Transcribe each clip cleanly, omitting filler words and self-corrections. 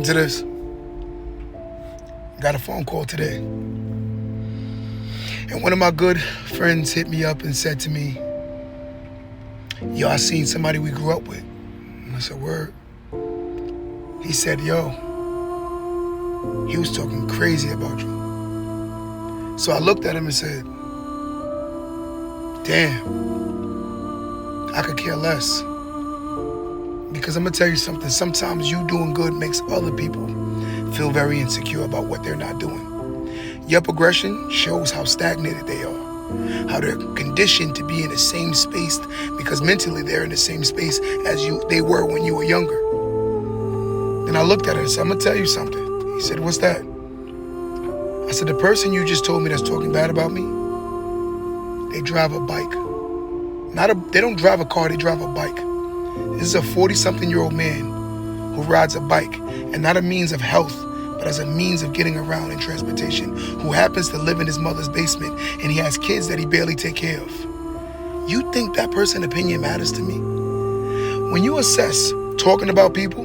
To this. Got a phone call today. And one of my good friends hit me up and said to me, yo, I seen somebody we grew up with. And I said, word. He said, yo, he was talking crazy about you. So I looked at him and said, damn, I could care less. Because I'm gonna tell you something, sometimes you doing good makes other people feel very insecure about what they're not doing. Your progression shows how stagnated they are, how they're conditioned to be in the same space because mentally they're in the same space as they were when you were younger. Then I looked at her and said, I'm gonna tell you something. He said, what's that? I said, the person you just told me that's talking bad about me, they drive a bike. They don't drive a car, they drive a bike. This is a 40-something-year-old man who rides a bike, and not a means of health, but as a means of getting around in transportation, who happens to live in his mother's basement, and he has kids that he barely take care of. You think that person's opinion matters to me? When you assess talking about people,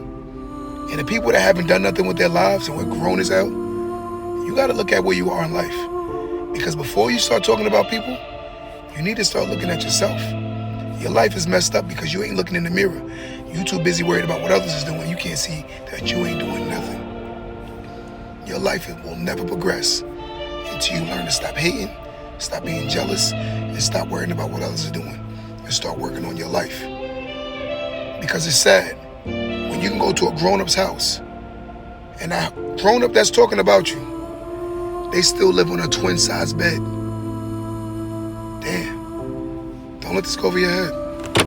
and the people that haven't done nothing with their lives and we're grown as hell, you gotta look at where you are in life. Because before you start talking about people, you need to start looking at yourself. Your life is messed up because you ain't looking in the mirror. You too busy worried about what others is doing. You can't see that you ain't doing nothing. Your life will never progress until you learn to stop hating, stop being jealous, and stop worrying about what others are doing, and start working on your life. Because it's sad when you can go to a grown-up's house and a grown-up that's talking about you, they still live on a twin-size bed. Damn. Don't let this go over your head.